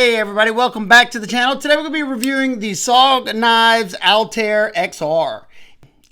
Hey everybody, welcome back to the channel. Today we're going to be reviewing the SOG Knives Altair XR.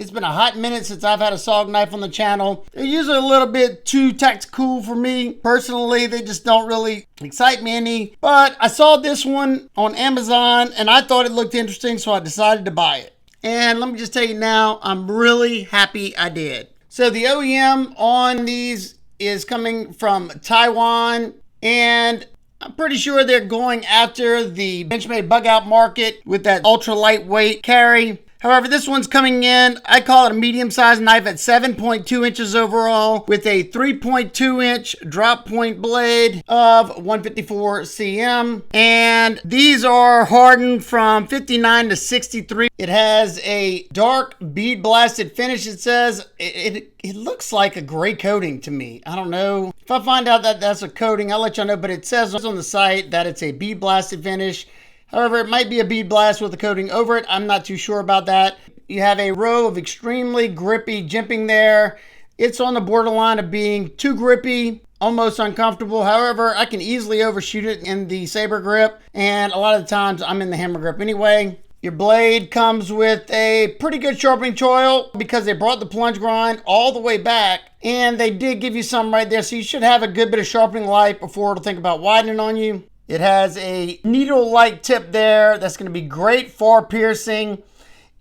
It's been a hot minute since I've had a SOG knife on the channel. They're usually a little bit too tactical for me. Personally, they just don't really excite me any. But I saw this one on Amazon and I thought it looked interesting, so I decided to buy it. And let me just tell you now, I'm really happy I did. So the OEM on these is coming from Taiwan, and I'm pretty sure they're going after the Benchmade Bugout market with that ultra lightweight carry. However, this one's coming in, I call it a medium-sized knife at 7.2 inches overall with a 3.2-inch drop point blade of 154 cm. And these are hardened from 59 to 63. It has a dark bead blasted finish. It says it looks like a gray coating to me. I don't know. If I find out that that's a coating, I'll let y'all know, but it says on the site that it's a bead blasted finish. However, it might be a bead blast with a coating over it. I'm not too sure about that. You have a row of extremely grippy jimping there. It's on the borderline of being too grippy, almost uncomfortable. However, I can easily overshoot it in the saber grip, and a lot of the times I'm in the hammer grip anyway. Your blade comes with a pretty good sharpening choil because they brought the plunge grind all the way back, and they did give you some right there, so you should have a good bit of sharpening life before it'll think about widening on you. It has a needle-like tip there that's going to be great for piercing.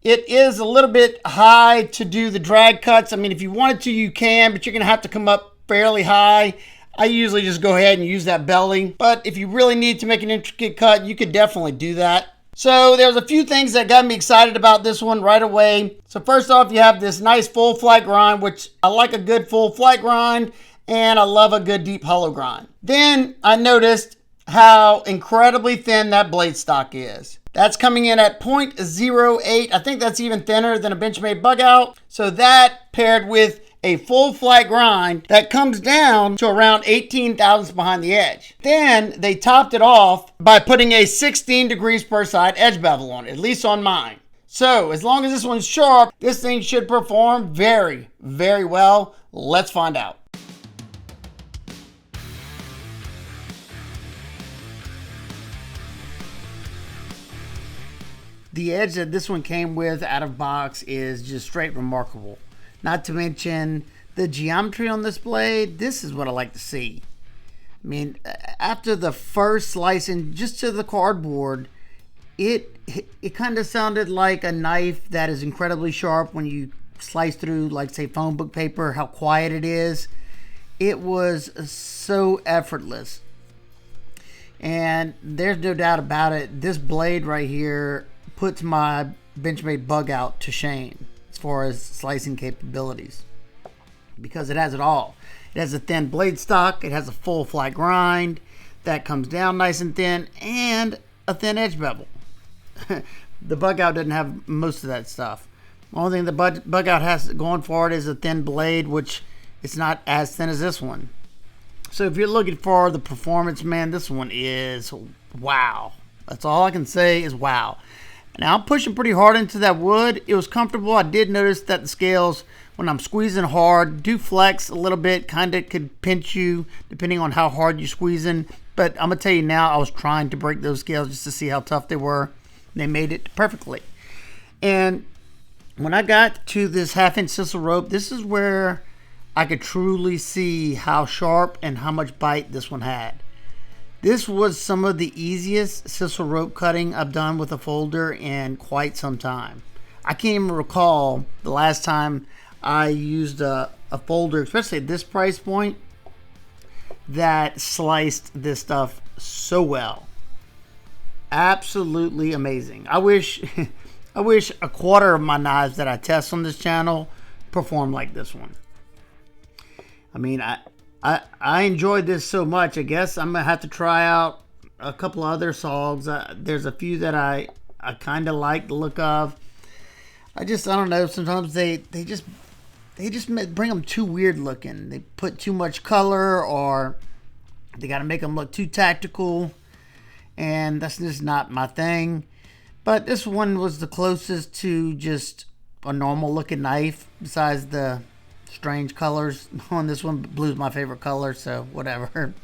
It is a little bit high to do the drag cuts. I mean, if you wanted to, you can, but you're going to have to come up fairly high. I usually just go ahead and use that belly, but if you really need to make an intricate cut, you could definitely do that. So there's a few things that got me excited about this one right away. So first off, you have this nice full flat grind, which I like a good full flat grind, and I love a good deep hollow grind. Then I noticed how incredibly thin that blade stock is. That's coming in at 0.08. I think that's even thinner than a Benchmade Bugout. So that paired with a full flat grind that comes down to around 18 thousandths behind the edge. Then they topped it off by putting a 16 degrees per side edge bevel on it, at least on mine. So as long as this one's sharp, this thing should perform very, very well. Let's find out. The edge that this one came with out of box is just straight remarkable. Not to mention the geometry on this blade. This is what I like to see. I mean, after the first slicing just to the cardboard, it kind of sounded like a knife that is incredibly sharp when you slice through, like say phone book paper, how quiet it is. It was so effortless. And there's no doubt about it. This blade right here puts my Benchmade Bugout to shame as far as slicing capabilities, because it has it all. It has a thin blade stock, it has a full flat grind that comes down nice and thin, and a thin edge bevel. The Bugout doesn't have most of that stuff. The only thing the Bugout has going for it is a thin blade, which it's not as thin as this one. So if you're looking for the performance, man, this one is wow. That's all I can say is wow. Now I'm pushing pretty hard into that wood. It was comfortable. I did notice that the scales, when I'm squeezing hard, do flex a little bit. Kind of could pinch you depending on how hard you're squeezing. But I'm going to tell you now, I was trying to break those scales just to see how tough they were. They made it perfectly. And when I got to this 1/2-inch sisal rope, this is where I could truly see how sharp and how much bite this one had. This was some of the easiest sisal rope cutting I've done with a folder in quite some time. I can't even recall the last time I used a folder, especially at this price point, that sliced this stuff so well. Absolutely amazing. I wish a quarter of my knives that I test on this channel perform like this one. I mean, I enjoyed this so much. I guess I'm gonna have to try out a couple other SOGs. There's a few that I kind of like the look of. I don't know. Sometimes they just bring them too weird looking. They put too much color, or they got to make them look too tactical, and that's just not my thing. But this one was the closest to just a normal looking knife, besides the strange colors on this one. Blue's my favorite color, so whatever.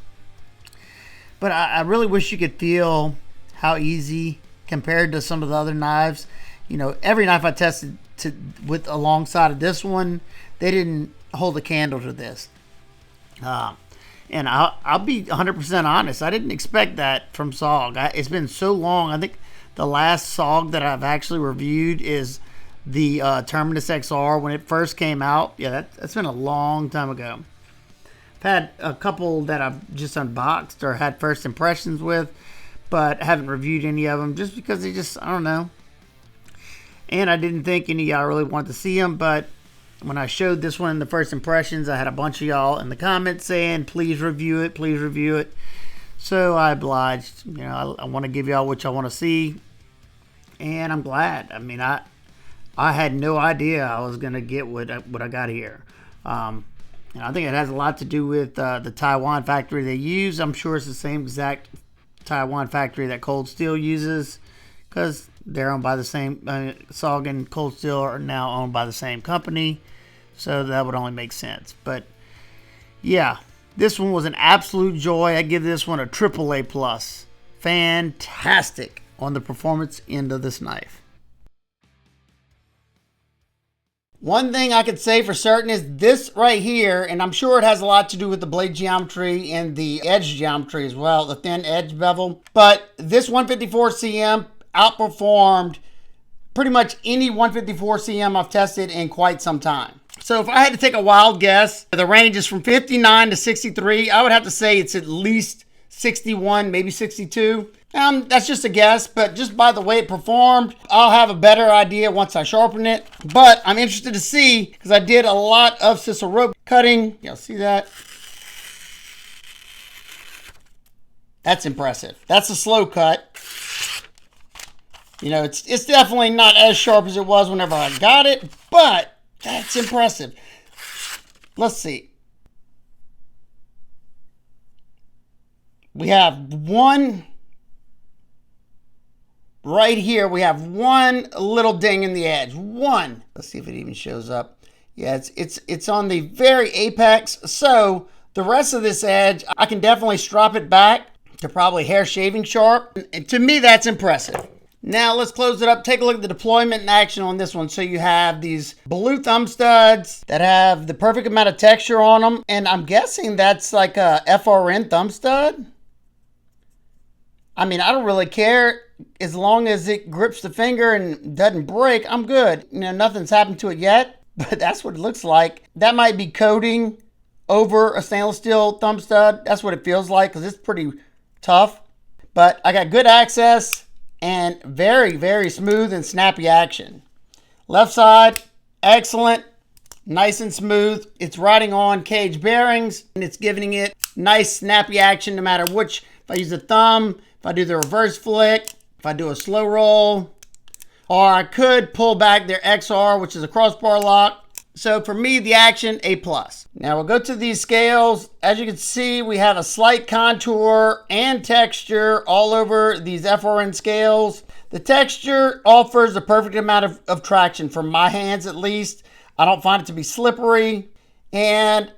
But I really wish you could feel how easy compared to some of the other knives. You know, every knife I tested with alongside of this one, they didn't hold a candle to this. And I'll be 100% honest. I didn't expect that from SOG. It's been so long. I think the last SOG that I've actually reviewed is the Terminus XR when it first came out. Yeah, that's been a long time ago. I've had a couple that I've just unboxed or had first impressions with, but haven't reviewed any of them just because they just, I don't know. And I didn't think any of y'all really wanted to see them, but when I showed this one in the first impressions, I had a bunch of y'all in the comments saying, please review it, please review it. So I obliged. You know, I want to give y'all what y'all want to see, and I'm glad. I mean, I had no idea I was going to get what I got here. And I think it has a lot to do with the Taiwan factory they use. I'm sure it's the same exact Taiwan factory that Cold Steel uses, because they're owned by the same, SOG and Cold Steel are now owned by the same company, so that would only make sense. But yeah, this one was an absolute joy. I give this one a AAA+. Fantastic on the performance end of this knife. One thing I could say for certain is this right here, and I'm sure it has a lot to do with the blade geometry and the edge geometry as well, the thin edge bevel, but this 154 cm outperformed pretty much any 154 cm I've tested in quite some time. So if I had to take a wild guess, the range is from 59 to 63. I would have to say it's at least 61, maybe 62. That's just a guess, but just by the way it performed, I'll have a better idea once I sharpen it. But I'm interested to see, because I did a lot of sisal rope cutting. Y'all see that? That's impressive. That's a slow cut. You know, it's definitely not as sharp as it was whenever I got it, but that's impressive. Let's see. We have one right here. We have one little ding in the edge. One. Let's see if it even shows up. Yeah, it's on the very apex. So the rest of this edge, I can definitely strop it back to probably hair shaving sharp. And to me, that's impressive. Now let's close it up. Take a look at the deployment in action on this one. So you have these blue thumb studs that have the perfect amount of texture on them. And I'm guessing that's like a FRN thumb stud. I mean, I don't really care. As long as it grips the finger and doesn't break, I'm good. You know, nothing's happened to it yet, but that's what it looks like. That might be coating over a stainless steel thumb stud. That's what it feels like, because it's pretty tough. But I got good access and very, very smooth and snappy action. Left side, excellent, nice and smooth. It's riding on cage bearings, and it's giving it nice, snappy action no matter which. If I use the thumb, if I do the reverse flick, if I do a slow roll, or I could pull back their XR, which is a crossbar lock. So for me, the action, A+. Now we'll go to these scales. As you can see, we have a slight contour and texture all over these FRN scales. The texture offers the perfect amount of traction for my hands, at least. I don't find it to be slippery, and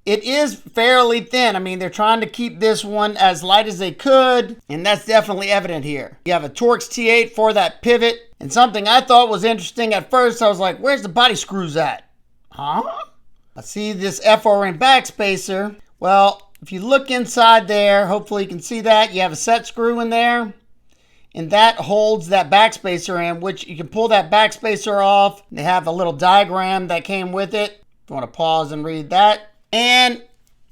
it is fairly thin. I mean, they're trying to keep this one as light as they could, and that's definitely evident here. You have a Torx T8 for that pivot. And something I thought was interesting at first, I was like, where's the body screws at? Huh? I see this FRN backspacer. Well, if you look inside there, hopefully you can see that. You have a set screw in there, and that holds that backspacer in, which you can pull that backspacer off. They have a little diagram that came with it. If you want to pause and read that. And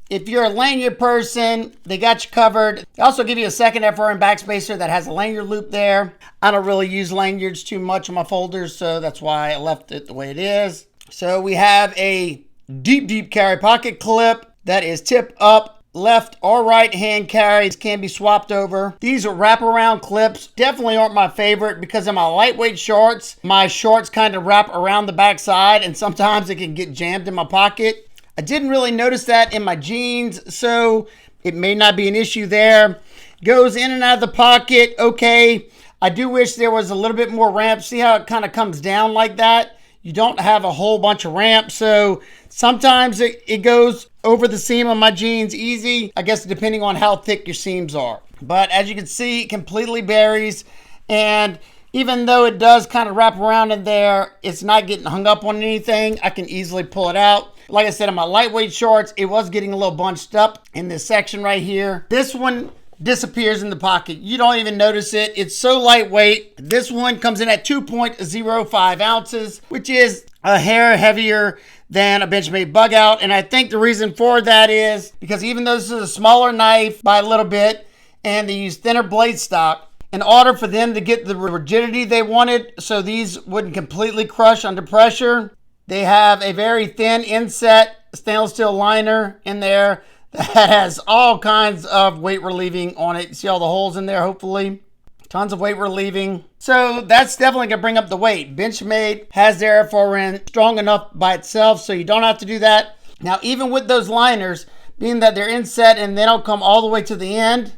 if you're a lanyard person, they got you covered. They also give you a second FRN backspacer that has a lanyard loop there. I don't really use lanyards too much on my folders, so that's why I left it the way it is. So we have a deep carry pocket clip that is tip up, left or right hand carries, can be swapped over. These are wraparound clips. Definitely aren't my favorite because of my lightweight shorts. My shorts kind of wrap around the backside, and sometimes it can get jammed in my pocket. I didn't really notice that in my jeans, so it may not be an issue there. Goes in and out of the pocket, okay. I do wish there was a little bit more ramp. See how it kind of comes down like that? You don't have a whole bunch of ramp, so sometimes it goes over the seam on my jeans easy, I guess depending on how thick your seams are. But as you can see, it completely buries, and even though it does kind of wrap around in there, it's not getting hung up on anything. I can easily pull it out. Like I said, in my lightweight shorts, it was getting a little bunched up in this section right here. This one disappears in the pocket. You don't even notice it. It's so lightweight. This one comes in at 2.05 ounces, which is a hair heavier than a Benchmade Bugout. And I think the reason for that is because even though this is a smaller knife by a little bit, and they use thinner blade stock, in order for them to get the rigidity they wanted, so these wouldn't completely crush under pressure, they have a very thin inset stainless steel liner in there that has all kinds of weight relieving on it. You see all the holes in there, hopefully. Tons of weight relieving. So that's definitely going to bring up the weight. Benchmade has their FRN strong enough by itself, so you don't have to do that. Now, even with those liners, being that they're inset and they don't come all the way to the end,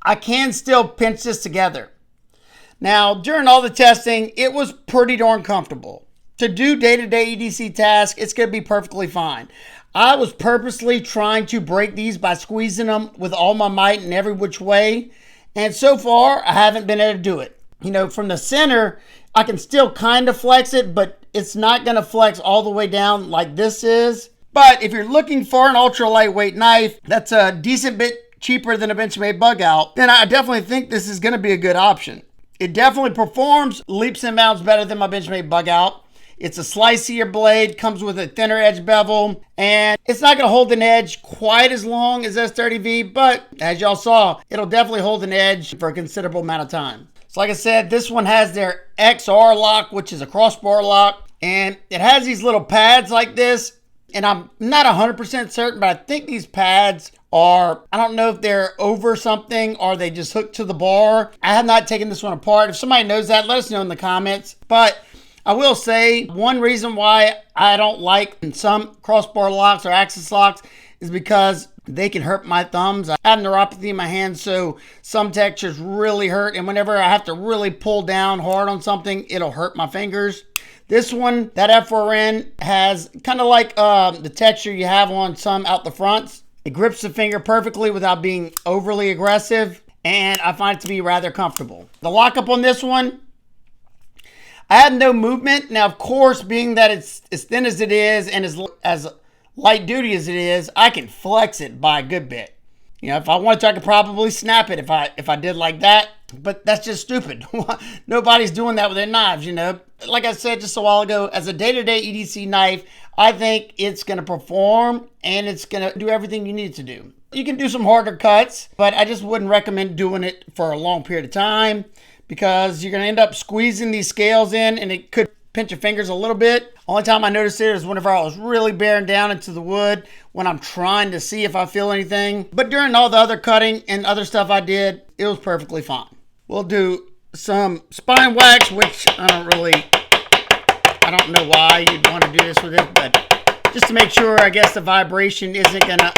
I can still pinch this together. Now, during all the testing, it was pretty darn comfortable. To do day-to-day EDC tasks, it's going to be perfectly fine. I was purposely trying to break these by squeezing them with all my might in every which way. And so far, I haven't been able to do it. You know, from the center, I can still kind of flex it, but it's not going to flex all the way down like this is. But if you're looking for an ultra lightweight knife that's a decent bit cheaper than a Benchmade Bugout, then I definitely think this is going to be a good option. It definitely performs leaps and bounds better than my Benchmade Bugout. It's a slicier blade, comes with a thinner edge bevel, and it's not going to hold an edge quite as long as S30V, but as y'all saw, it'll definitely hold an edge for a considerable amount of time. So like I said, this one has their XR lock, which is a crossbar lock, and it has these little pads like this, and I'm not 100% certain, but I think these pads are, I don't know if they're over something or they just hook to the bar. I have not taken this one apart. If somebody knows that, let us know in the comments. But I will say one reason why I don't like some crossbar locks or axis locks is because they can hurt my thumbs. I have neuropathy in my hands, so some textures really hurt. And whenever I have to really pull down hard on something, it'll hurt my fingers. This one, that FRN, has kind of like the texture you have on some out the fronts. It grips the finger perfectly without being overly aggressive, and I find it to be rather comfortable. The lockup on this one, I had no movement. Now, of course, being that it's as thin as it is and as light duty as it is, I can flex it by a good bit. You know, if I wanted to, I could probably snap it if I did like that. But that's just stupid. Nobody's doing that with their knives, you know. Like I said just a while ago, as a day-to-day EDC knife, I think it's going to perform and it's going to do everything you need it to do. You can do some harder cuts, but I just wouldn't recommend doing it for a long period of time, because you're going to end up squeezing these scales in and it could pinch your fingers a little bit. Only time I noticed it is whenever I was really bearing down into the wood when I'm trying to see if I feel anything. But during all the other cutting and other stuff I did, it was perfectly fine. We'll do some spine wax, which I don't know why you'd want to do this with it, but just to make sure, I guess the vibration isn't going to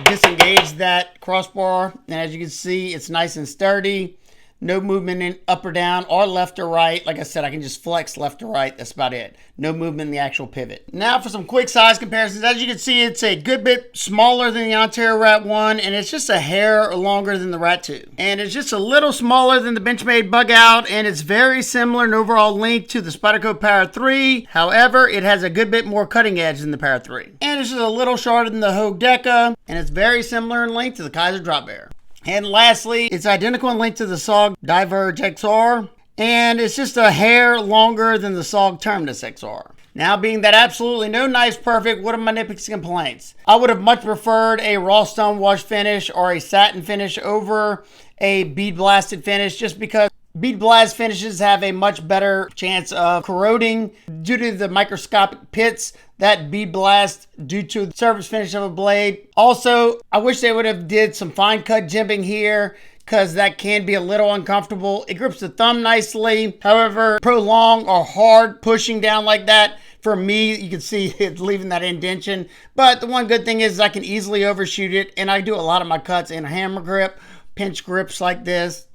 disengage that crossbar. And as you can see, it's nice and sturdy. No movement in up or down or left or right. Like I said, I can just flex left or right. That's about it. No movement in the actual pivot. Now for some quick size comparisons. As you can see, it's a good bit smaller than the Altair Rat 1, and it's just a hair longer than the Rat 2. And it's just a little smaller than the Benchmade Bugout, and it's very similar in overall length to the Spyderco Power 3. However, it has a good bit more cutting edge than the Power 3. And it's just a little shorter than the Hogue Deca, and it's very similar in length to the Kaiser Drop Bear. And lastly, it's identical in length to the SOG Diverge XR, and it's just a hair longer than the SOG Terminus XR. Now, being that absolutely no knife's perfect, what are my nitpicks and complaints? I would have much preferred a raw stone wash finish or a satin finish over a bead blasted finish, just because bead blast finishes have a much better chance of corroding due to the microscopic pits that bead blast due to the surface finish of a blade. Also, I wish they would have did some fine cut jimping here, because that can be a little uncomfortable. It grips the thumb nicely. However, prolonged or hard pushing down like that, for me, you can see it's leaving that indentation. But the one good thing is I can easily overshoot it, and I do a lot of my cuts in a hammer grip, pinch grips like this.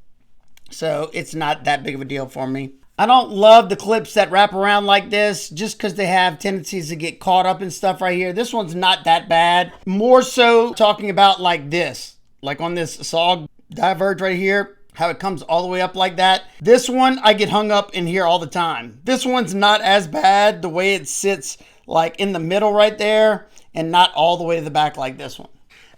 So it's not that big of a deal for me. I don't love the clips that wrap around like this just because they have tendencies to get caught up in stuff right here. This one's not that bad. More so talking about like this, like on this SOG Diverge right here, how it comes all the way up like that. This one, I get hung up in here all the time. This one's not as bad the way it sits like in the middle right there and not all the way to the back like this one.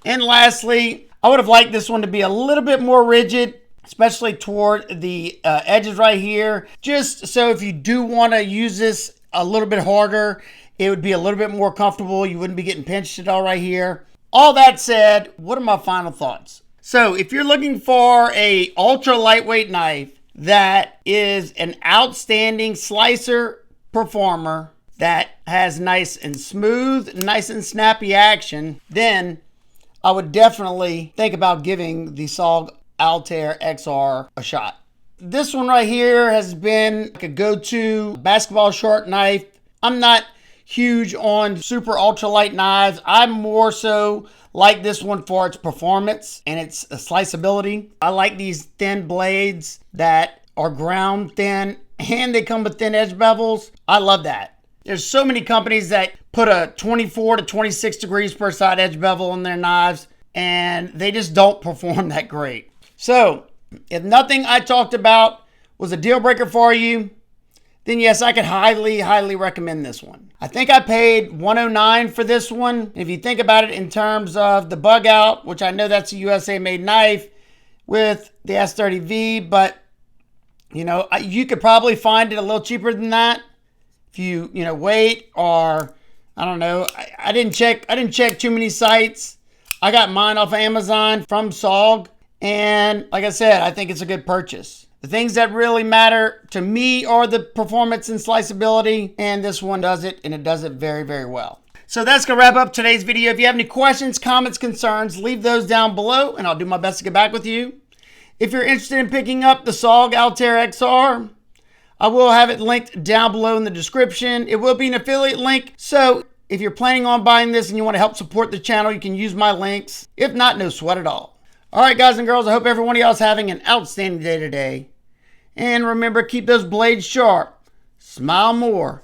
And lastly, I would have liked this one to be a little bit more rigid, especially toward the edges right here. Just so if you do want to use this a little bit harder, it would be a little bit more comfortable. You wouldn't be getting pinched at all right here. All that said, what are my final thoughts? So if you're looking for a ultra lightweight knife that is an outstanding slicer performer that has nice and smooth, nice and snappy action, then I would definitely think about giving the SOG Altair XR a shot. This one right here has been like a go-to basketball short knife. I'm not huge on super ultralight knives. I more so like this one for its performance and its sliceability. I like these thin blades that are ground thin and they come with thin edge bevels. I love that. There's so many companies that put a 24 to 26 degrees per side edge bevel on their knives and they just don't perform that great. So, if nothing I talked about was a deal breaker for you, then yes, I could highly, highly recommend this one. I think I paid $109 for this one. If you think about it in terms of the Bugout, which I know that's a USA made knife with the S30V, but you know, you could probably find it a little cheaper than that if you wait, or I don't know. I didn't check too many sites. I got mine off of Amazon from SOG. And like I said, I think it's a good purchase. The things that really matter to me are the performance and sliceability, and this one does it, and it does it very, very well. So that's going to wrap up today's video. If you have any questions, comments, concerns, leave those down below, and I'll do my best to get back with you. If you're interested in picking up the SOG Altair XR, I will have it linked down below in the description. It will be an affiliate link, so if you're planning on buying this and you want to help support the channel, you can use my links. If not, no sweat at all. All right, guys and girls, I hope every one of y'all is having an outstanding day today. And remember, keep those blades sharp. Smile more.